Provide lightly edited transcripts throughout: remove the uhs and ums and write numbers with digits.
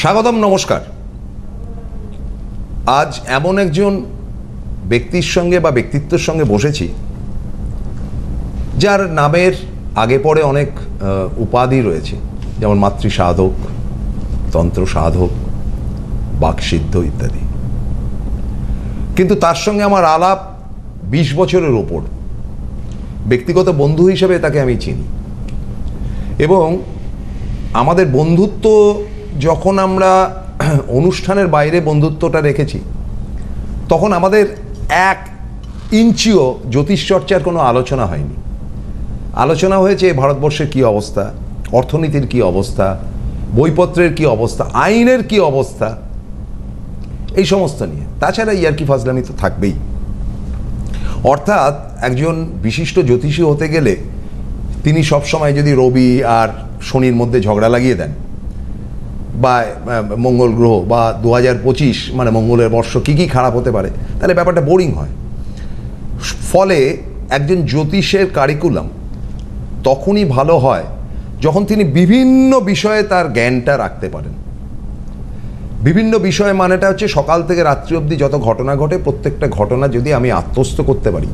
স্বাগতম, নমস্কার। আজ এমন একজন ব্যক্তির সঙ্গে বা ব্যক্তিত্বের সঙ্গে বসেছি যার নামের আগে পরে অনেক উপাধি রয়েছে, যেমন মাতৃ সাধক, তন্ত্র সাধক, বাকসিদ্ধ ইত্যাদি। কিন্তু তার সঙ্গে আমার আলাপ 20 বছরের ওপর। ব্যক্তিগত বন্ধু হিসেবে তাকে আমি চিনি এবং আমাদের বন্ধুত্ব যখন আমরা অনুষ্ঠানের বাইরে বন্ধুত্বটা রেখেছি তখন আমাদের 1 ইঞ্চিও জ্যোতিষচর্চার কোনো আলোচনা হয়নি। আলোচনা হয়েছে ভারতবর্ষের কী অবস্থা, অর্থনীতির কী অবস্থা, বইপত্রের কী অবস্থা, আইনের কী অবস্থা, এই সমস্ত নিয়ে। তাছাড়া ইয়ার্কি ফাজলামি তো থাকবেই। অর্থাৎ একজন বিশিষ্ট জ্যোতিষী হতে গেলে তিনি সবসময় যদি রবি আর শনির মধ্যে ঝগড়া লাগিয়ে দেন, বা মঙ্গল গ্রহ বা 2025 মানে মঙ্গলের বর্ষ কী কী খারাপ হতে পারে, তাহলে ব্যাপারটা বোরিং হয়। ফলে একজন জ্যোতিষের কারিকুলাম তখনই ভালো হয় যখন তিনি বিভিন্ন বিষয়ে তার জ্ঞানটা রাখতে পারেন। বিভিন্ন বিষয় মানেটা হচ্ছে সকাল থেকে রাত্রি অবধি যত ঘটনা ঘটে প্রত্যেকটা ঘটনা যদি আমি আত্মস্থ করতে পারি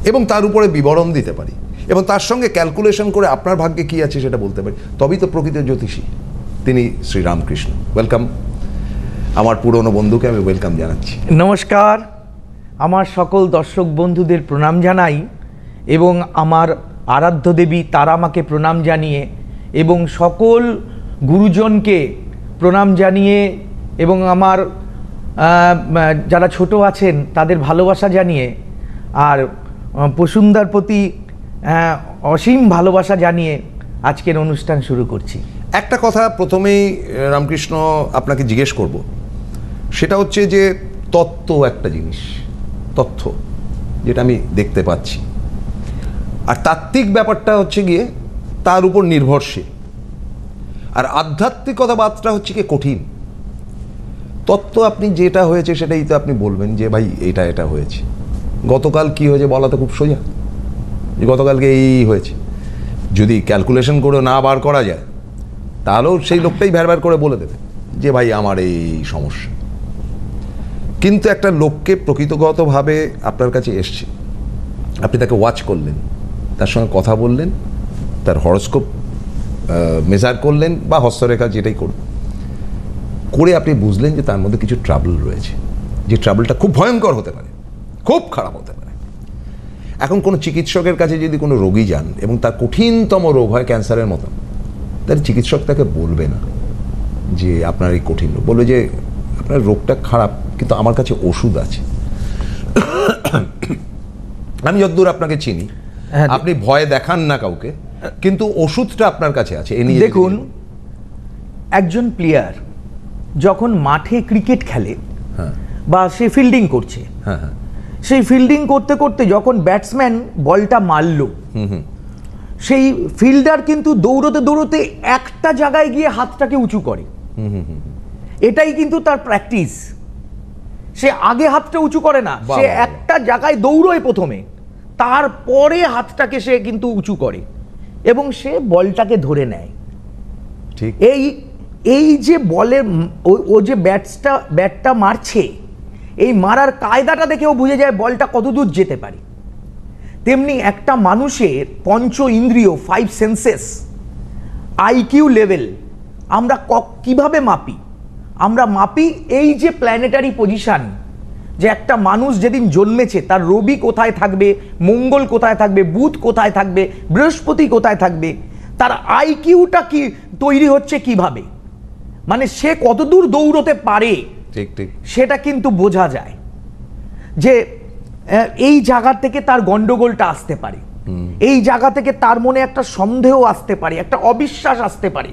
এবং তার উপরে বিবরণ দিতে পারি এবং তার সঙ্গে ক্যালকুলেশন করে আপনার ভাগ্যে কী আছে সেটা বলতে পারি, তবেই তো প্রকৃত জ্যোতিষী। তিনি শ্রীরামকৃষ্ণ। ওয়েলকাম। আমার পুরনো বন্ধুকে আমি ওয়েলকাম জানাচ্ছি। নমস্কার। আমার সকল দর্শক বন্ধুদের প্রণাম জানাই এবং আমার আরাধ্য দেবী তারা মাকে প্রণাম জানিয়ে এবং সকল গুরুজনকে প্রণাম জানিয়ে এবং আমার যারা ছোট আছেন তাদের ভালোবাসা জানিয়ে আর পশুন্দার প্রতি অসীম ভালোবাসা জানিয়ে আজকের অনুষ্ঠান শুরু করছি। একটা কথা প্রথমেই রামকৃষ্ণ আপনাকে জিজ্ঞেস করব, সেটা হচ্ছে যে তত্ত্ব একটা জিনিস, তথ্য যেটা আমি দেখতে পাচ্ছি, আর তাত্ত্বিক ব্যাপারটা হচ্ছে গিয়ে তার উপর নির্ভরশীল, আর আধ্যাত্মিকতাবাদটা হচ্ছে কি কঠিন। তত্ত্ব আপনি যেটা হয়েছে সেটাই তো আপনি বলবেন যে ভাই এটা এটা হয়েছে। গতকাল কি হয়েছে বলা তো খুব সোজা, যে গতকালকে এই হয়েছে। যদি ক্যালকুলেশন করে না বার করা যায় তাহলেও সেই লোকটাই ভ্যার করে বলে দেবে যে ভাই আমার এই সমস্যা। কিন্তু একটা লোককে প্রকৃতগতভাবে আপনার কাছে এসছে, আপনি তাকে ওয়াচ করলেন, তার সঙ্গে কথা বললেন, তার হরোস্কোপ মেজার করলেন বা হস্তরেখা যেটাই করুন করে আপনি বুঝলেন যে তার মধ্যে কিছু ট্রাবল রয়েছে, যে ট্রাবলটা খুব ভয়ঙ্কর হতে পারে, খুব খারাপ হতে পারে। এখন কোনো চিকিৎসকের কাছে যদি কোনো রোগী যান এবং তার কঠিনতম রোগ হয় ক্যান্সারের মতো, তাহলে চিকিৎসক তাকে বলবে না যে আপনার এই কঠিন রোগ, বলবে যে আপনার রোগটা খারাপ কিন্তু আমার কাছে ওষুধ আছে। আমি যতদূর আপনাকে চিনি আপনি ভয় দেখান না কাউকে, কিন্তু ওষুধটা আপনার কাছে আছে। দেখুন, একজন প্লেয়ার যখন মাঠে ক্রিকেট খেলে বা সে ফিল্ডিং করছে, সেই ফিল্ডিং করতে করতে যখন ব্যাটসম্যান বলটা মারল, সেই ফিল্ডার কিন্তু দৌড়তে দৌড়তে একটা জায়গায় গিয়ে হাতটাকে উঁচু করে। এটাই কিন্তু তার প্র্যাকটিস। সে আগে হাতটা উঁচু করে না, সে একটা জায়গায় দৌড়োয় প্রথমে, তারপরে হাতটাকে সে কিন্তু উঁচু করে এবং সে বলটাকে ধরে নেয়। ঠিক এই যে বলের ও যে ব্যাটটা মারছে, এই মারার কায়দাটা দেখেও বুঝে যায় বলটা কতদূর যেতে পারে। তেমনি একটা মানুষের পঞ্চ ইন্দ্রিয়, 5 সেন্সেস, আইকিউ লেভেল আমরা কিভাবে মাপি? আমরা মাপি এই যে প্ল্যানেটারি পজিশন, যে একটা মানুষ যেদিন জন্মেছে তার রবি কোথায় থাকবে, মঙ্গল কোথায় থাকবে, বুধ কোথায় থাকবে, বৃহস্পতি কোথায় থাকবে, তার আইকিউটা কি তৈরি হচ্ছে কিভাবে, মানে সে কতদূর দৌড়তে পারে, ঠিক ঠিক সেটা কিন্তু বোঝা যায়। যে এই জায়গা থেকে তার গন্ডগোলটা আসতে পারে, এই জায়গা থেকে তার মনে একটা সন্দেহ আসতে পারে, একটা অবিশ্বাস আসতে পারে,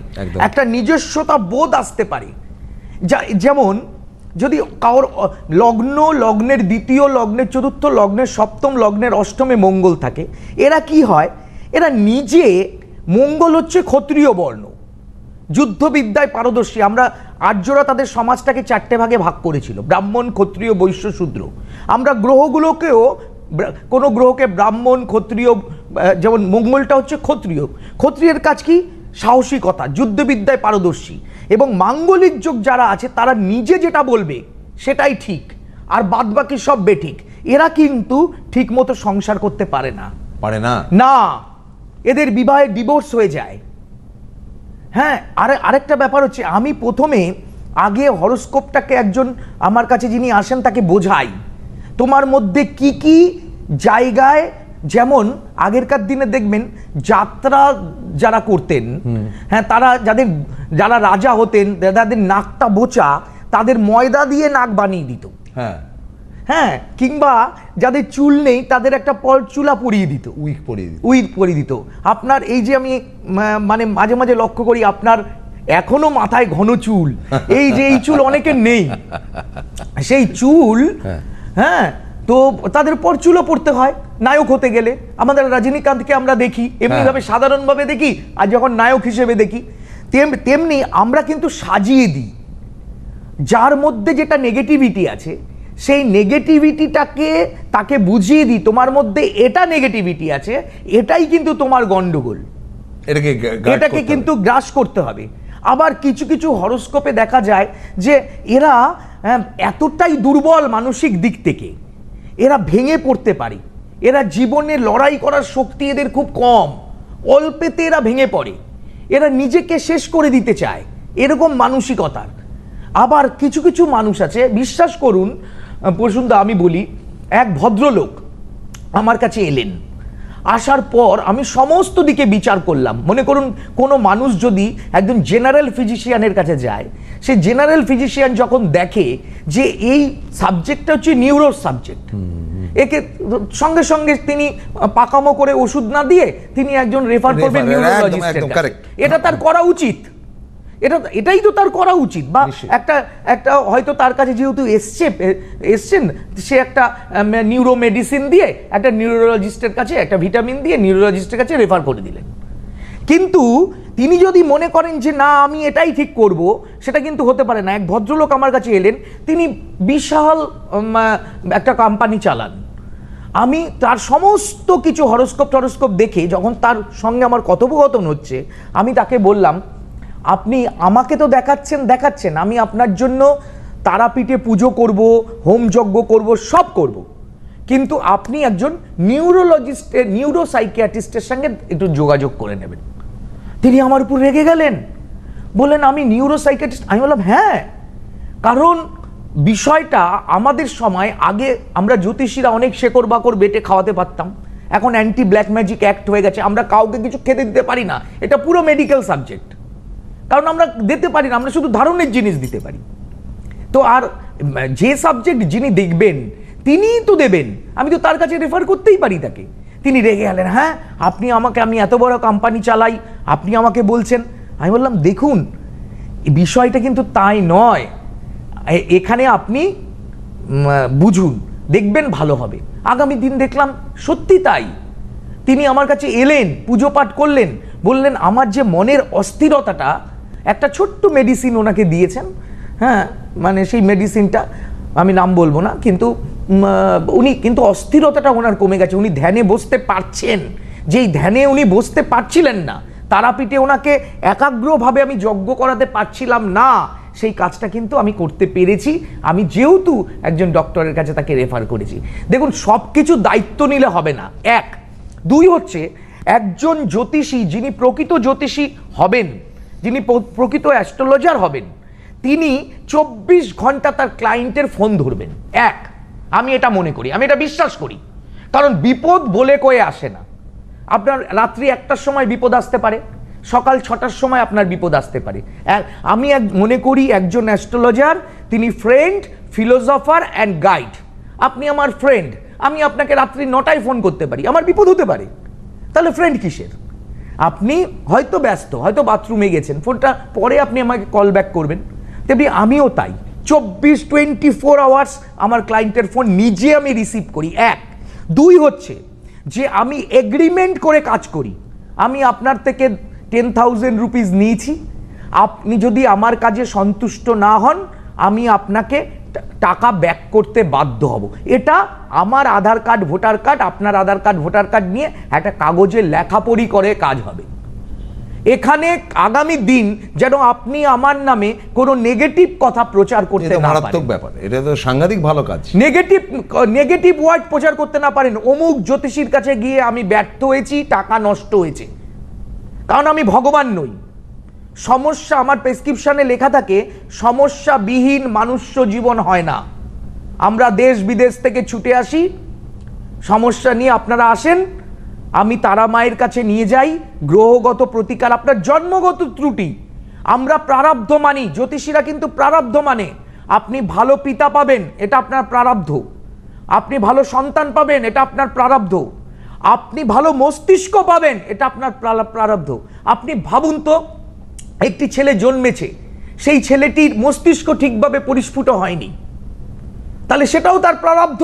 একটা নিজস্বতা বোধ আসতে পারে। যেমন যদি কারোর লগ্নের দ্বিতীয়, লগ্নের চতুর্থ, লগ্নের সপ্তম, লগ্নের অষ্টমে মঙ্গল থাকে, এরা কি হয়, এরা নিজে, মঙ্গল হচ্ছে ক্ষত্রিয় বর্ণ, যুদ্ধবিদ্যায় পারদর্শী। আমরা আর্যরা তাদের সমাজটাকে 4টে ভাগে ভাগ করেছিল, ব্রাহ্মণ, ক্ষত্রিয়, বৈশ্য, শূদ্র। আমরা গ্রহগুলোকেও, কোনো গ্রহকে ব্রাহ্মণ, ক্ষত্রিয়, যেমন মঙ্গলটা হচ্ছে ক্ষত্রিয়। ক্ষত্রিয়ের কাজ কি? সাহসিকতা, যুদ্ধবিদ্যায় পারদর্শী, এবং মাঙ্গলিক যোগ যারা আছে তারা নিজে যেটা বলবে সেটাই ঠিক, আর বাদবাকি সব বেঠিক, এরা কিন্তু ঠিক মতো সংসার করতে পারে না। পারে না, না, এদের বিবাহে ডিভোর্স হয়ে যায়। হ্যাঁ, আরেকটা ব্যাপার হচ্ছে, আমি প্রথমে আগে হরোস্কোপটাকে একজন আমার কাছে যিনি আসেন তাকে বোঝাই তোমার মধ্যে কি কি জায়গায়, যেমন আগেরকার দিনে দেখবেন যাত্রা যারা করতেন, হ্যাঁ, যারা রাজা হতেন, যাদের নাকটা বোচা, তাদের ময়দা দিয়ে নাক বানিয়ে দিত। হ্যাঁ হ্যাঁ, কিংবা যাদের চুল নেই তাদের একটা চুলা পরিয়ে দিত, উইগ পরিয়ে দিত। আপনার এই যে আমি মানে মাঝে মাঝে লক্ষ্য করি, আপনার এখনো মাথায় ঘন চুল, এই যে এই চুল অনেকের নেই, সেই চুল, হ্যাঁ, তো তাদের পর চুলও পড়তে হয় নায়ক হতে গেলে। আমাদের রজনীকান্তকে আমরা দেখি এমনিভাবে সাধারণভাবে দেখি, আর যখন নায়ক হিসেবে দেখি তেমনি আমরা কিন্তু সাজিয়ে দিই। যার মধ্যে যেটা নেগেটিভিটি আছে সেই নেগেটিভিটিটাকে তাকে বুঝিয়ে দিই, তোমার মধ্যে এটা নেগেটিভিটি আছে, এটাই কিন্তু তোমার গন্ডগোল, এটাকে কিন্তু গ্রাস করতে হবে। আবার কিছু কিছু হরোস্কোপে দেখা যায় যে এরা এতটাই দুর্বল মানসিক দিক থেকে, এরা ভেঙে পড়তে পারে, এরা জীবনে লড়াই করার শক্তি এদের খুব কম, অল্পেতে এরা ভেঙে পড়ে, এরা নিজেকে শেষ করে দিতে চায়, এরকম মানসিকতার। আবার কিছু কিছু মানুষ আছে, বিশ্বাস করুন প্রসূনদা, আমি বলি, এক ভদ্রলোক আমার কাছে এলেন, আসার পর আমি সমস্ত দিকে বিচার করলাম। মনে করুন কোনো মানুষ যদি একজন জেনারেল ফিজিশিয়ানের কাছে যায়, সেই জেনারেল ফিজিশিয়ান যখন দেখে যে এই সাবজেক্টটা হচ্ছে নিউরো সাবজেক্ট, একে সঙ্গে সঙ্গে তিনি পাকামো করে ওষুধ না দিয়ে তিনি একজন রেফার করবেন নিউরোলজিস্টের কাছে। এটা তার করা উচিত, এটাই তো তার করা উচিত। বা একটা হয়তো তার কাছে যেহেতু এসছেন, সে একটা নিউরো মেডিসিন দিয়ে একটা নিউরোলজিস্টের কাছে, একটা ভিটামিন দিয়ে নিউরোলজিস্টের কাছে রেফার করে দিলেন। কিন্তু তিনি যদি মনে করেন যে না আমি এটাই ঠিক করব, সেটা কিন্তু হতে পারে না। এক ভদ্রলোক আমার কাছে এলেন, তিনি বিশাল একটা কোম্পানি চালান। আমি তার সমস্ত কিছু হরোস্কোপ দেখে যখন তার সঙ্গে আমার কথোপকথন হচ্ছে, আমি তাকে বললাম, আপনি আমাকে তো দেখাচ্ছেন, আমি আপনার জন্য তারাপীঠে পুজো করব, হোম যজ্ঞ করব, সব করব, কিন্তু আপনি একজন নিউরোসাইকিয়াট্রিস্টের সঙ্গে একটু যোগাযোগ করে নেবেন। তিনি আমার উপর রেগে গেলেন, বললেন আমি নিউরোসাইকিয়াট্রিস্ট। আমি বললাম হ্যাঁ, কারণ বিষয়টা আমাদের সময়, আগে আমরা জ্যোতিষীরা অনেক শেকড় বাকড় বেটে খাওয়াতে পারতাম, এখন অ্যান্টি ব্ল্যাক ম্যাজিক অ্যাক্ট হয়ে গেছে, আমরা কাউকে কিছু খেতে দিতে পারি না, এটা পুরো মেডিকেল সাবজেক্ট, কারণ আমরা দিতে পারি না, আমরা শুধু ধারণের জিনিস দিতে পারি। তো আর যে সাবজেক্ট যিনি দেখবেন তিনিই তো দেবেন, আমি তো তার কাছে রেফার করতেই পারি তাকে। তিনি রেগে গেলেন, হ্যাঁ আমি এত বড় কোম্পানি চালাই, আপনি আমাকে বলছেন। আমি বললাম দেখুন, বিষয়টা কিন্তু তাই নয়, এখানে আপনি বুঝুন, দেখবেন ভালো হবে। আগামী দিন দেখলাম সত্যি তাই। তিনি আমার কাছে এলেন, পুজো পাঠ করলেন, বললেন আমার যে মনের অস্থিরতাটা, একটা ছোট্ট মেডিসিন ওনাকে দিয়েছেন, হ্যাঁ, মানে সেই মেডিসিনটা আমি নাম বলবো না, কিন্তু উনি কিন্তু অস্থিরতাটা ওনার কমে গেছে, উনি ধ্যানে বসতে পারছেন। যেই ধ্যানে উনি বসতে পারছিলেন না, তারাপীঠে ওনাকে একাগ্রভাবে আমি যজ্ঞ করাতে পারছিলাম না, সেই কাজটা কিন্তু আমি করতে পেরেছি, আমি যেহেতু একজন ডক্টরের কাছে তাকে রেফার করেছি। দেখুন, সব কিছু দায়িত্ব নিলে হবে না, এক। দুই হচ্ছে, একজন জ্যোতিষী যিনি প্রকৃত জ্যোতিষী হবেন, যিনি প্রকৃত অ্যাস্ট্রোলজার হবেন, তিনি 24 ঘন্টা তার ক্লায়েন্টের ফোন ধরবেন। এক, আমি এটা মনে করি, আমি এটা বিশ্বাস করি, কারণ বিপদ বলে কয়ে আসে না। আপনার রাত্রি 1টার সময় বিপদ আসতে পারে, সকাল 6টার সময় আপনার বিপদ আসতে পারে। আমি মনে করি একজন অ্যাস্ট্রোলজার তিনি ফ্রেন্ড, ফিলোসফার অ্যান্ড গাইড। আপনি আমার ফ্রেন্ড, আমি আপনাকে রাত্রি 9টায় ফোন করতে পারি, আমার বিপদ হতে পারে, তাহলে ফ্রেন্ড কিসের? আপনি হয়তো ব্যস্ত, হয়তো বাথরুমে গেছেন, ফোনটা পরে আপনি আমাকে কল ব্যাক করবেন। তেমনি আমিও তাই, 24 আওয়ার্স আমার ক্লায়েন্টের ফোন নিজে আমি রিসিভ করি। এক। দুই হচ্ছে যে আমি এগ্রিমেন্ট করে কাজ করি। আমি আপনার থেকে 10,000 রুপিস নিয়েছি, আপনি যদি আমার কাজে সন্তুষ্ট না হন, আমি আপনাকে টাকা ব্যাক করতে বাধ্য হব। এটা আমার আধার কার্ড, ভোটার কার্ড, আপনার আধার কার্ড, ভোটার কার্ড নিয়ে একটা কাগজে লেখাপড়ি করে কাজ হবে। এখানে আগামী দিন যেন আপনি আমার নামে কোনো নেগেটিভ কথা প্রচার করতে না পারেন। মারাত্মক ব্যাপার, এটা তো সাংঘাতিক ভালো কাজ। নেগেটিভ ওয়ার্ড প্রচার করতে না পারেন, অমুক জ্যোতিষীর কাছে গিয়ে আমি ব্যর্থ হয়েছি, টাকা নষ্ট হয়েছে। কারণ আমি ভগবান নই। সমস্যা, আমার প্রেসক্রিপশনে লেখা থাকে সমস্যাবিহীন মানুষ্য জীবন হয় না। আমরা দেশ বিদেশ থেকে ছুটে আসি, সমস্যা নিয়ে আপনারা আসেন, আমি তারা মায়ের কাছে নিয়ে যাই, গ্রহগত প্রতিকার, আপনার জন্মগত ত্রুটি আমরা প্রারব্ধ মানি। জ্যোতিষীরা কিন্তু প্রারব্ধ মানে। আপনি ভালো পিতা পাবেন, এটা আপনার প্রারব্ধ। আপনি ভালো সন্তান পাবেন, এটা আপনার প্রারব্ধ। আপনি ভালো মস্তিষ্ক পাবেন, এটা আপনার প্রারব্ধ। আপনি ভাবুন তো, একটি ছেলে জন্মেছে, সেই ছেলেটির মস্তিষ্ক ঠিকভাবে পরিস্ফুট হয়নি, তাহলে সেটাও তার প্রারব্ধ।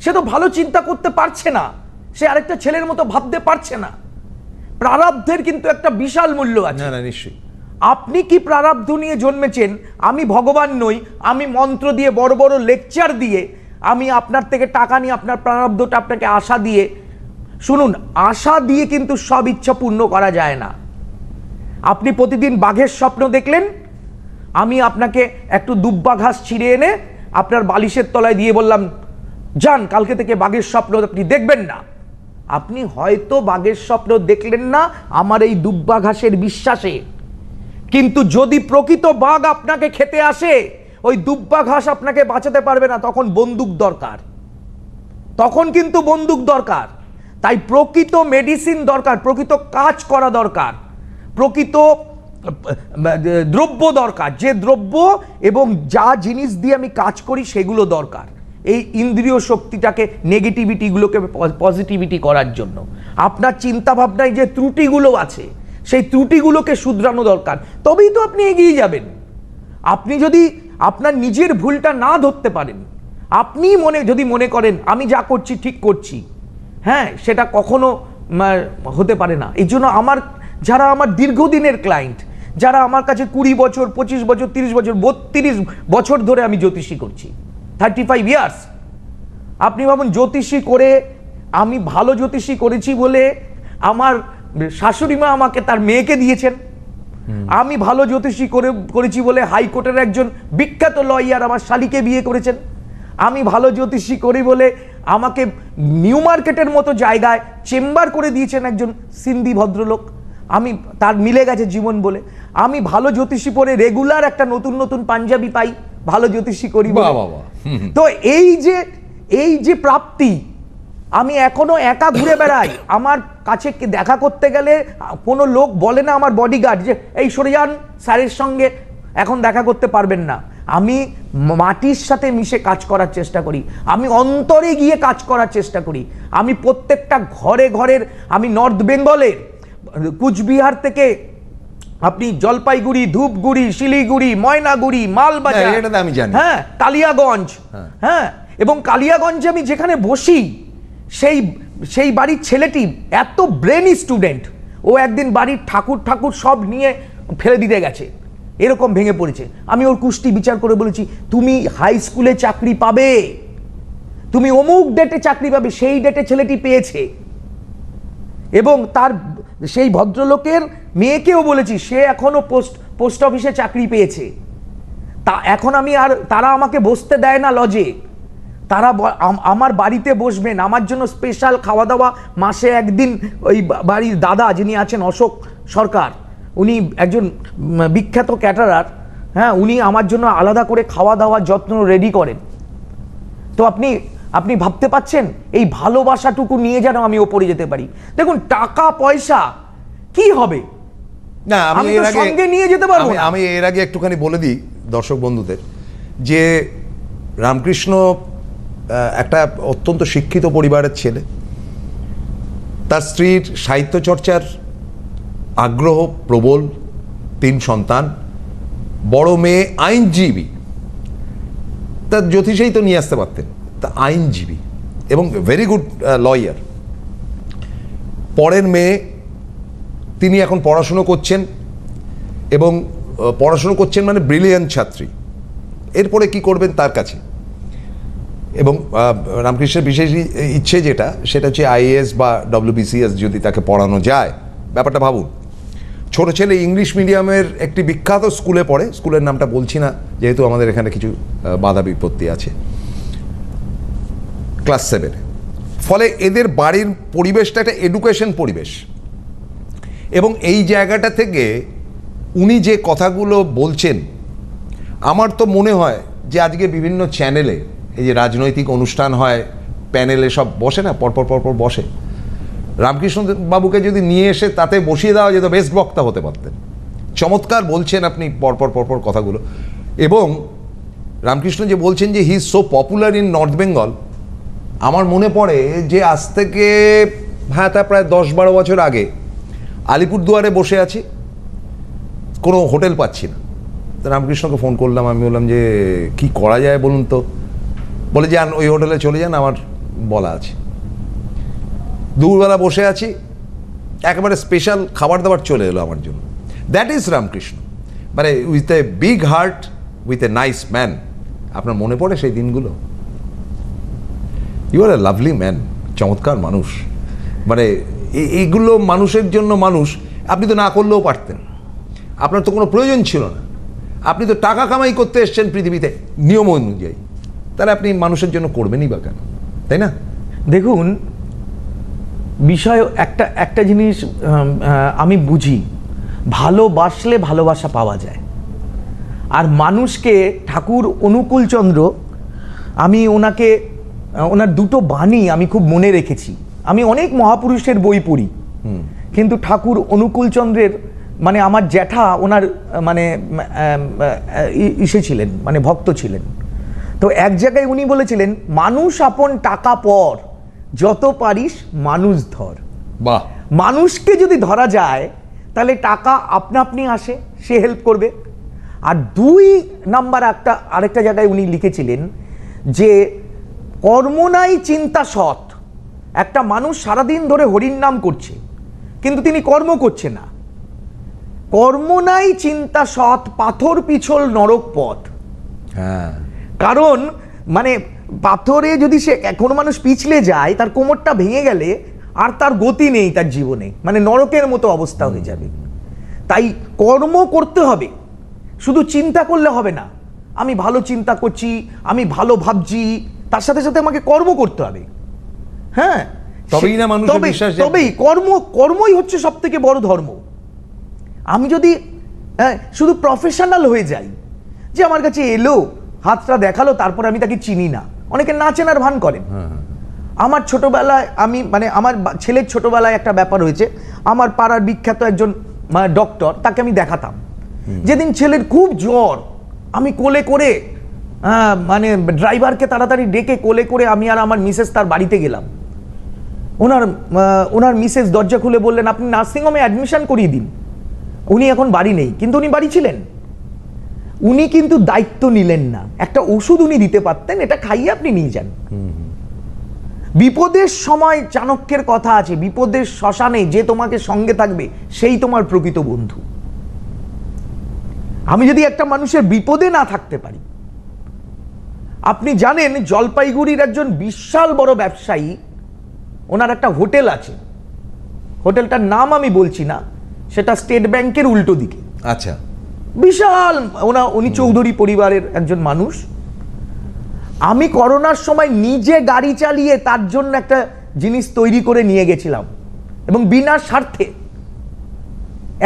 সে তো ভালো চিন্তা করতে পারছে না, সে আরেকটা ছেলের মতো ভাবতে পারছে না। প্রারব্ধের কিন্তু একটা বিশাল মূল্য আছে। নিশ্চয়ই। আপনি কি প্রারব্ধ নিয়ে জন্মেছেন? আমি ভগবান নই, আমি মন্ত্র দিয়ে বড় বড় লেকচার দিয়ে আমি আপনার থেকে টাকা নিয়ে আপনার প্রারব্ধটা আপনাকে আশা দিয়ে, শুনুন, আশা দিয়ে কিন্তু সব ইচ্ছা পূর্ণ করা যায় না। আপনি প্রতিদিন বাঘের স্বপ্ন দেখলেন, আমি আপনাকে একটু দুব্বা ঘাস ছিঁড়ে এনে আপনার বালিশের তলায় দিয়ে বললাম যান, কালকে থেকে বাঘের স্বপ্ন আপনি দেখবেন না। আপনি হয়তো বাঘের স্বপ্ন দেখলেন না আমার এই দুব্বা ঘাসের বিশ্বাসে, কিন্তু যদি প্রকৃত বাঘ আপনাকে খেতে আসে, ওই দুব্বা ঘাস আপনাকে বাঁচাতে পারবে না। তখন বন্দুক দরকার, তখন কিন্তু বন্দুক দরকার। তাই প্রকৃত মেডিসিন দরকার, প্রকৃত কাজ করা দরকার, প্রকৃত দ্রব্য দরকার। যে দ্রব্য এবং যা জিনিস দিয়ে আমি কাজ করি সেগুলো দরকার, এই ইন্দ্রিয় শক্তিটাকে, নেগেটিভিটিগুলোকে পজিটিভিটি করার জন্য। আপনার চিন্তা ভাবনায় যে ত্রুটিগুলো আছে, সেই ত্রুটিগুলোকে শুধরানো দরকার, তবেই তো আপনি এগিয়ে যাবেন। আপনি যদি আপনার নিজের ভুলটা না ধরতে পারেন, আপনি যদি মনে করেন আমি যা করছি ঠিক করছি, হ্যাঁ, সেটা কখনো হতে পারে না। এই জন্য যারা আমার দীর্ঘদিনের ক্লায়েন্ট, যারা আমার কাছে 20 বছর, 25 বছর, 30 বছর, 32 বছর ধরে আমি জ্যোতিষী করছি, 35 ইয়ার্স। আপনি ভাবুন, জ্যোতিষী করে, আমি ভালো জ্যোতিষী করেছি বলে আমার শাশুড়ি মা আমাকে তার মেয়েকে দিয়েছেন। আমি ভালো জ্যোতিষী করেছি বলে হাইকোর্টের একজন বিখ্যাত লয়ার আমার শালীকে বিয়ে করেছেন। আমি ভালো জ্যোতিষী করি বলে আমাকে নিউ মার্কেটের মতো জায়গায় চেম্বার করে দিয়েছেন একজন সিন্ধি ভদ্রলোক। আমি তার মিলে গেছে জীবন বলে। আমি ভালো জ্যোতিষী পড়ে রেগুলার একটা নতুন নতুন পাঞ্জাবি পাই, ভালো জ্যোতিষী করি। তো এই যে প্রাপ্তি, আমি এখনো একা ঘুরে বেড়াই। আমার কাছে দেখা করতে গেলে কোনো লোক বলে না আমার বডিগার্ড যে এই সরে যান, স্যারের সঙ্গে এখন দেখা করতে পারবেন না। আমি মাটির সাথে মিশে কাজ করার চেষ্টা করি, আমি অন্তরে গিয়ে কাজ করার চেষ্টা করি। আমি প্রত্যেকটা ঘরের, আমি নর্থ বেঙ্গলের কুচবিহার থেকে আপনি জলপাইগুড়ি, ধূপগুড়ি, শিলিগুড়ি, ময়নাগুড়ি, মালবাজার, হ্যাঁ, কালিয়াগঞ্জ, হ্যাঁ, এবং কালিয়াগঞ্জে আমি যেখানে বসি, সেই বাড়ির ছেলেটি এত ব্রেনি স্টুডেন্ট, ও একদিন বাড়ির ঠাকুর সব নিয়ে ফেলে দিতে গেছে, এরকম ভেঙে পড়েছে। আমি ওর কুষ্টি বিচার করে বলেছি, তুমি হাই স্কুলে চাকরি পাবে, তুমি অমুক ডেটে চাকরি পাবে। সেই ডেটে ছেলেটি পেয়েছে, এবং তার সেই ভদ্রলোকের মেয়েকেও বলেছি, সে এখনো পোস্ট অফিসে চাকরি পেয়েছে। তা এখন তারা আমাকে বসতে দেয় না লজে, তারা আমার বাড়িতে বসবেন, আমার জন্য স্পেশাল খাওয়া দাওয়া, মাসে একদিন ওই বাড়ির দাদা যিনি আছেন অশোক সরকার, উনি একজন বিখ্যাত ক্যাটারার, হ্যাঁ, উনি আমার জন্য আলাদা করে খাওয়া দাওয়ার যত্ন রেডি করেন। তো আপনি ভাবতে পাচ্ছেন এই ভালোবাসাটুকু নিয়ে যেন আমি ওপরে যেতে পারি। দেখুন, টাকা পয়সা কি হবে না, আমি এর আগে সঙ্গে নিয়ে যেতে পারবো। আমি এর আগে একটুখানি বলে দিই দর্শক বন্ধুদের যে রামকৃষ্ণ একটা অত্যন্ত শিক্ষিত পরিবারের ছেলে। তার স্ত্রীর সাহিত্য চর্চার আগ্রহ প্রবল, 3 সন্তান, বড় মেয়ে আইনজীবী। তার জ্যোতিষেই তো নিয়ে আসতে পারতেন, তা আইনজীবী এবং ভেরি গুড লয়ার। পরের মেয়ে, তিনি এখন পড়াশুনো করছেন, এবং পড়াশুনো করছেন মানে ব্রিলিয়ান্ট ছাত্রী। এরপরে কি করবেন তার কাছে। এবং রামকৃষ্ণের বিশেষ ইচ্ছে সেটা হচ্ছে আইএএস বা WBCS যদি তাকে পড়ানো যায়। ব্যাপারটা ভাবুন। ছোট ছেলে ইংলিশ মিডিয়ামের একটি বিখ্যাত স্কুলে পড়ে, স্কুলের নামটা বলছি না যেহেতু আমাদের এখানে কিছু বাধা বিপত্তি আছে, ক্লাস 7। ফলে এদের বাড়ির পরিবেশটা একটা এডুকেশন পরিবেশ, এবং এই জায়গাটা থেকে উনি যে কথাগুলো বলছেন, আমার তো মনে হয় যে আজকে বিভিন্ন চ্যানেলে এই যে রাজনৈতিক অনুষ্ঠান হয়, প্যানেলে সব বসে না, পরপর পরপর বসে, রামকৃষ্ণ বাবুকে যদি নিয়ে এসে তাতে বসিয়ে দেওয়া যেত, বেস্ট বক্তা হতে পারতেন। চমৎকার বলছেন আপনি পরপর পরপর কথাগুলো, এবং রামকৃষ্ণ যে বলছেন যে he is so popular in north Bengal, আমার মনে পড়ে যে আজ থেকে তা প্রায় 10-12 বছর আগে আলিপুরদুয়ারে বসে আছি, কোনো হোটেল পাচ্ছি না, তো রামকৃষ্ণকে ফোন করলাম, আমি বললাম যে কি করা যায় বলুন তো, বলে যান ওই হোটেলে চলে যান, আমার বলা আছে। দুপুরবেলা বসে আছি, একেবারে স্পেশাল খাবার দাবার চলে এলো আমার জন্য। দ্যাট ইজ রামকৃষ্ণ, মানে with a big heart, with a nice man. আপনার মনে পড়ে সেই দিনগুলো? You are a lovely man, চমৎকার মানুষ, মানে এইগুলো মানুষের জন্য মানুষ। আপনি তো না করলেও পারতেন, আপনার তো কোনো প্রয়োজন ছিল না, আপনি তো টাকা কামাই করতে এসছেন পৃথিবীতে নিয়ম অনুযায়ী, তাহলে আপনি মানুষের জন্য করবেনই বা কেন, তাই না? দেখুন, বিষয় একটা জিনিস আমি বুঝি, ভালোবাসলে ভালোবাসা পাওয়া যায়। আর মানুষকে ঠাকুর অনুকূলচন্দ্র, আমি ওনার দুটো বাণী আমি খুব মনে রেখেছি। আমি অনেক মহাপুরুষের বই পড়ি, কিন্তু ঠাকুর অনুকূলচন্দ্রের মানে আমার জ্যাঠা ওনার মানে ছিলেন, মানে ভক্ত ছিলেন। তো এক জায়গায় উনি বলেছিলেন, মানুষ আপন টাকা পর, যত পারিস মানুষ ধর। বাহ! মানুষকে যদি ধরা যায় তাহলে টাকা আপনা আপনি আসে, সে হেল্প করবে। আর 2 নাম্বার আরেকটা জায়গায় উনি লিখেছিলেন যে কর্ম নাই চিন্তা সৎ। একটা মানুষ সারাদিন ধরে হরির নাম করছে কিন্তু তিনি কর্ম করছে না। কর্ম নাই চিন্তা সৎ, পাথর পিছল নরক পথ। হ্যাঁ, কারণ মানে পাথরে যদি সে কোনো মানুষ পিছলে যায়, তার কোমরটা ভেঙে গেলে আর তার গতি নেই তার জীবনে, মানে নরকের মতো অবস্থা হয়ে যাবে। তাই কর্ম করতে হবে, শুধু চিন্তা করলে হবে না। আমি ভালো চিন্তা করছি, আমি ভালো ভাবছি, তার সাথে সাথে আমাকে কর্ম করতে হবে। হ্যাঁ, তবেই না মানুষের বিশ্বাস জাগবে। তবেই কর্মই হচ্ছে সবথেকে বড় ধর্ম। আমি যদি শুধু প্রফেশনাল হয়ে যাই, যে আমার কাছে এলো, হাতটা দেখালো, তারপর আমি তাকে চিনি না, অনেকে না চেনার ভান করেন। আমার ছোটবেলায় আমার ছেলের ছোটবেলায় একটা ব্যাপার হয়েছে, আমার পাড়ার বিখ্যাত একজন ডক্টর, তাকে আমি দেখাতাম। যেদিন ছেলের খুব জ্বর, আমি কোলে করে মানে ড্রাইভারকে তাড়াতাড়ি ডেকে কোলে করে আমি আর আমার মিসেস তার বাড়িতে গেলাম। ওনার মিসেস দরজা খুলে বললেন, আপনি নার্সিংহোমে অ্যাডমিশন করিয়ে দিন। উনি এখন বাড়ি নেই, কিন্তু উনি বাড়ি ছিলেন। উনি কিন্তু দায়িত্ব নিলেন না। একটা ওষুধ উনি দিতে পারতেন, এটা খাইয়ে আপনি নিয়ে যান। বিপদের সময় চাণক্যের কথা আছে, বিপদের শ্মশানে যে তোমাকে সঙ্গে থাকবে সেই তোমার প্রকৃত বন্ধু। আমি যদি একটা মানুষের বিপদে না থাকতে পারি, আপনি জানেন জলপাইগুড়ির একজন বিশাল বড় ব্যবসায়ী, ওনার একটা হোটেল আছে, হোটেলটার নাম আমি বলছি না, সেটা স্টেট ব্যাংকের উল্টো দিকে। আচ্ছা, বিশাল, উনি চৌধুরী পরিবারের একজন মানুষ। আমি করোনার সময় নিজে গাড়ি চালিয়ে তার জন্য একটা জিনিস তৈরি করে নিয়ে গেছিলাম, এবং বিনা স্বার্থে।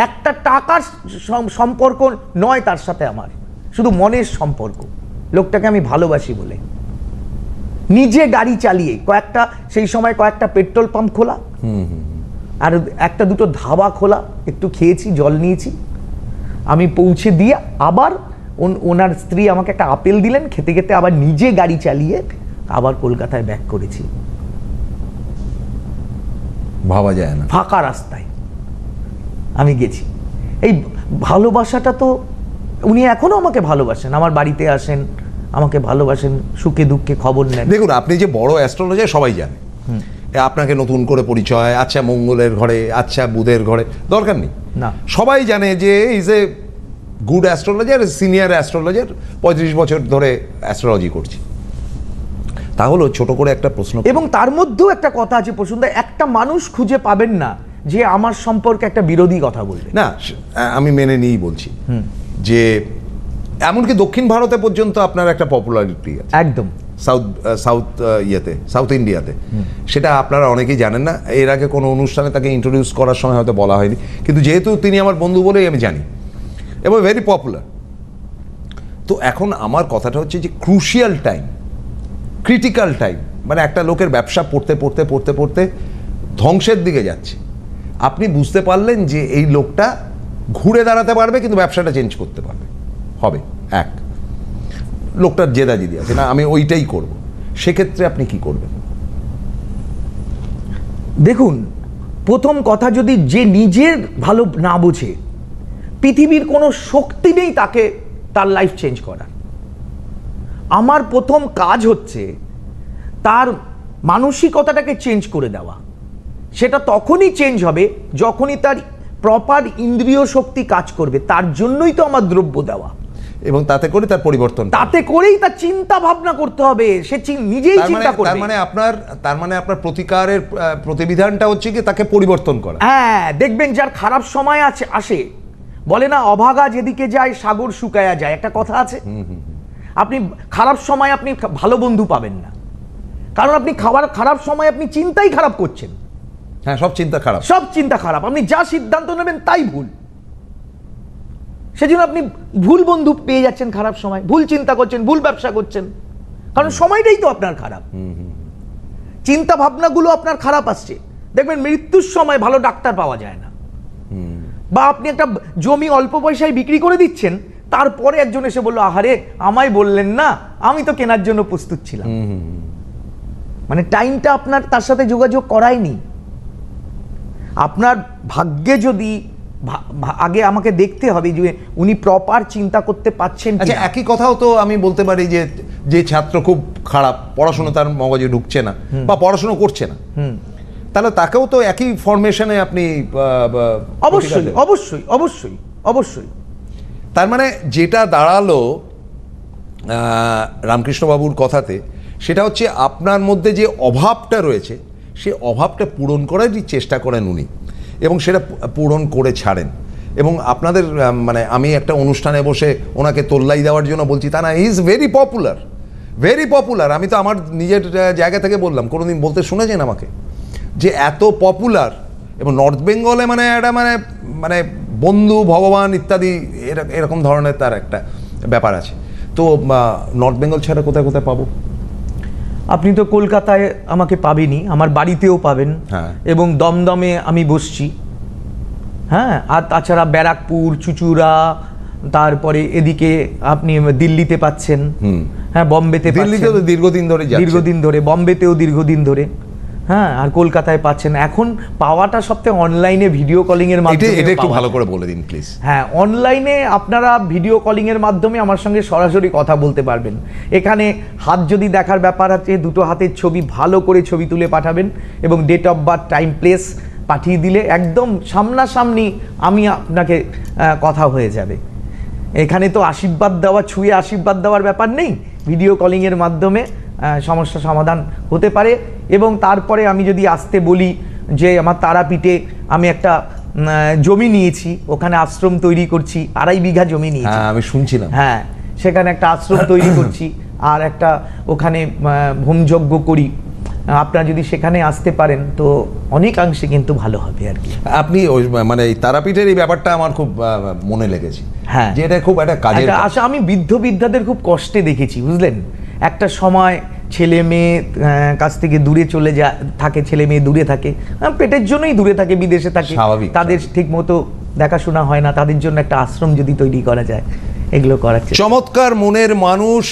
একটা টাকার সম্পর্ক নয় তার সাথে আমার, শুধু মনের সম্পর্ক। লোকটাকে আমি ভালোবাসি বলে নিজে গাড়ি চালিয়ে সেই সময় কয়েকটা পেট্রোল পাম্প খোলা, আর একটা দুটো ধাবা খোলা, একটু খেয়েছি, জল নিয়েছি, আমি পৌঁছে দিয়ে আবার ওনার স্ত্রী আমাকে একটা আপেল দিলেন, খেতে খেতে আবার নিজে গাড়ি চালিয়ে আবার কলকাতায় ব্যাক করেছি। ভাবা যায় না, ফাঁকা রাস্তায় আমি গেছি। এই ভালোবাসাটা তো, উনি এখনো আমাকে ভালোবাসেন, আমার বাড়িতে আসেন, আমাকে ভালোবাসেন, সুখে দুঃখে খবর নেন। দেখুন, আপনি যে বড় অ্যাস্ট্রোলজার সবাই জানে, আপনাকে নতুন করে পরিচয়, আচ্ছা মঙ্গলের ঘরে, আচ্ছা বুধের ঘরে, দরকার নেই না। সবাই জানে যে is a good astrologer, senior astrologer, 35 বছর ধরে অ্যাস্ট্রোলজি করছি। তাহলে ছোট করে একটা প্রশ্ন, এবং তার মধ্যেও একটা কথা আছে প্রসন্ন, একটা মানুষ খুঁজে পাবেন না যে আমার সম্পর্কে একটা বিরোধী কথা বলবে। না, আমি মেনে নিয়েই বলছি যে এমনকি দক্ষিণ ভারতে পর্যন্ত আপনার একটা পপুলারিটি আছে, একদম সাউথ ইন্ডিয়াতে। সেটা আপনারা অনেকেই জানেন না, এর আগে কোনো অনুষ্ঠানে তাকে ইন্ট্রোডিউস করার সময় হয়তো বলা হয়নি, কিন্তু যেহেতু তিনি আমার বন্ধু বলেই আমি জানি এবং ভেরি পপুলার। তো এখন আমার কথাটা হচ্ছে যে ক্রুশিয়াল টাইম, ক্রিটিক্যাল টাইম, মানে একটা লোকের ব্যবসা পড়তে ধ্বংসের দিকে যাচ্ছে, আপনি বুঝতে পারলেন যে এই লোকটা ঘুরে দাঁড়াতে পারবে কিন্তু ব্যবসাটা চেঞ্জ করতে পারবে, হবে এক লোকটার জেদাজিদি আছে না, আমি ওইটাই করব, সেক্ষেত্রে আপনি কি করবেন? দেখুন, প্রথম কথা, যদি যে নিজের ভালো না বোঝে, পৃথিবীর কোনো শক্তি নেই তাকে তার লাইফ চেঞ্জ করার। আমার প্রথম কাজ হচ্ছে তার মানসিকতাটাকে চেঞ্জ করে দেওয়া। সেটা তখনই চেঞ্জ হবে যখনই তার প্রপার ইন্দ্রিয় শক্তি কাজ করবে। তার জন্যই তো আমার দ্রব্য দেওয়া, এবং তাতে করে তার পরিবর্তন, তাতে করেই তার চিন্তা ভাবনা করতে হবে, সে নিজেই চিন্তা করবে। তার মানে আপনার প্রতিকারের প্রতিবিধানটা হচ্ছে কি তাকে পরিবর্তন করা। হ্যাঁ, দেখবেন যার খারাপ সময় আসে, বলে না অভাগা যেদিকে যায় সাগর শুকায়া যায়, একটা কথা আছে। আপনি খারাপ সময় আপনি ভালো বন্ধু পাবেন না, কারণ আপনি খারাপ সময় আপনি চিন্তাই খারাপ করছেন। হ্যাঁ, সব চিন্তা খারাপ, আপনি যা সিদ্ধান্ত নেবেন তাই ভুল। সেজন্য আপনি ভুল বন্ধু পেয়ে যাচ্ছেন খারাপ সময়, ভুল চিন্তা করছেন, ভুল ব্যবসা করছেন, কারণ সময়টাই তো আপনার খারাপ। চিন্তা ভাবনাগুলো আপনার খারাপ আসছে। দেখবেন মৃত্যুর সময় ভালো ডাক্তার পাওয়া যায় না, বা আপনি একটা জমি অল্প পয়সায় বিক্রি করে দিচ্ছেন, তারপরে একজন এসে বললো, আহারে আমায় বললেন না, আমি তো কেনার জন্য প্রস্তুত ছিলাম। মানে টাইমটা আপনার তার সাথে যোগাযোগ করায়নি। আপনার ভাগ্যে যদি আগে আমাকে দেখতে হবে যে উনি প্রপার চিন্তা করতে পারছেন। আচ্ছা, একই কথাও তো আমি বলতে পারি যে ছাত্র খুব খারাপ, পড়াশোনা তার মগজে ঢুকছে না বা পড়াশোনা করছে না, তাহলে তাকেও তো একই ফরমেশনে আপনি অবশ্যই অবশ্যই অবশ্যই অবশ্যই। তার মানে যেটা দাঁড়ালো রামকৃষ্ণবাবুর কথাতে, সেটা হচ্ছে আপনার মধ্যে যে অভাবটা রয়েছে সে অভাবটা পূরণ করারই চেষ্টা করেন উনি, এবং সেটা পূরণ করে ছাড়েন। এবং আপনাদের মানে আমি একটা অনুষ্ঠানে বসে ওনাকে তোল্লাই দেওয়ার জন্য বলছি তা না, হি ইজ ভেরি পপুলার। আমি তো আমার নিজের জায়গা থেকে বললাম, কোনোদিন বলতে শুনেছেন আমাকে যে এত পপুলার? এবং নর্থ বেঙ্গলে মানে একটা মানে বন্ধু ভগবান ইত্যাদি এরকম ধরনের তার একটা ব্যাপার আছে। তো নর্থ বেঙ্গল ছাড়া কোথায় কোথায় পাবো? আপনি তো কলকাতায় আমাকে পাবেনই, আমার বাড়িতেও পাবেন, এবং দমদমে আমি বসছি। হ্যাঁ, আর তাছাড়া ব্যারাকপুর, চুচুড়া, তারপরে এদিকে আপনি দিল্লিতে পাচ্ছেন। হ্যাঁ, বম্বেতে দীর্ঘদিন ধরে, বম্বেতেও দীর্ঘদিন ধরে। হ্যাঁ, আর কলকাতায় পাচ্ছেন। এখন পাওয়াটা সবথেকে অনলাইনে ভিডিও কলিং এর মাধ্যমে। এটা একটু ভালো করে বলে দিন প্লিজ। হ্যাঁ, অনলাইনে আপনারা ভিডিও কলিং এর মাধ্যমে আমার সঙ্গে সরাসরি কথা বলতে পারবেন। এখানে হাত যদি দেখার ব্যাপার আছে, দুটো হাতের ছবি ভালো করে ছবি তুলে পাঠাবেন এবং date of birth, time, place পাঠিয়ে দিলে একদম সামনাসামনি আমি আপনাকে কথা হয়ে যাবে। এখানে তো আশীর্বাদ দেওয়া, ছুঁয়ে আশীর্বাদ দেওয়ার ব্যাপার নেই। ভিডিও কলিং এর মাধ্যমে সমস্যা সমাধান হতে পারে। এবং তারপরে আমি যদি আসতে বলি যে আমার তারাপীঠে আমি একটা জমি নিয়েছি, ওখানে আশ্রম তৈরি করছি, 2.5 বিঘা জমি নিয়েছি, আমি শুনছিলাম। হ্যাঁ, সেখানে একটা আশ্রম তৈরি করছি, আর একটা ওখানে হোমযজ্ঞ করি। আপনারা যদি সেখানে আসতে পারেন তো অনেকাংশে কিন্তু ভালো হবে আর কি। আপনি মানে তারাপীঠের এই ব্যাপারটা আমার খুব মনে লেগেছে। হ্যাঁ, যে এটা খুব একটা কাজের। আচ্ছা, আমি বৃদ্ধদের খুব কষ্টে দেখেছি, বুঝলেন। একটা সময় ছেলে মেয়ে কাছ থেকে দূরে চলে থাকে, ছেলে মেয়ে দূরে থাকে, পেটের জন্যই দূরে থাকে, বিদেশে থাকে, তাদের ঠিক মতো দেখাশোনা হয় না। তাদের জন্য একটা আশ্রম যদি তৈরি করা যায়, এগুলো করার চমৎকার মনের মানুষ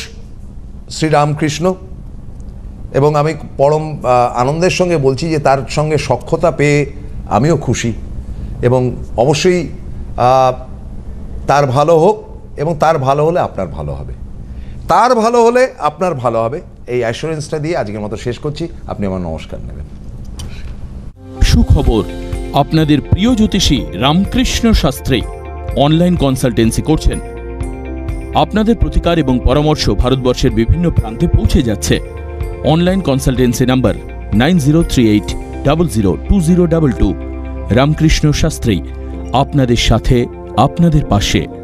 শ্রীরামকৃষ্ণ। এবং আমি পরম আনন্দের সঙ্গে বলছি যে তার সঙ্গে সখ্যতা পেয়ে আমিও খুশি, এবং অবশ্যই তার ভালো হোক, এবং তার ভালো হলে আপনার ভালো হবে, তার ভালো হলে আপনার ভালো হবে। এই অ্যাসুরেন্সটা দিয়ে আজকের মতো শেষ করছি। আপনি আমার নমস্কার নেবেন। সুখবর, আপনাদের প্রিয় জ্যোতিষী রামকৃষ্ণ শাস্ত্রী অনলাইন কনসালটেন্সি করছেন। আপনাদের প্রতিকার এবং পরামর্শ ভারতবর্ষের বিভিন্ন প্রান্তে পৌঁছে যাচ্ছে। Online consultancy number 9038002022 Ramakrishna Shastri আপনাদের সাথে, আপনাদের পাশে।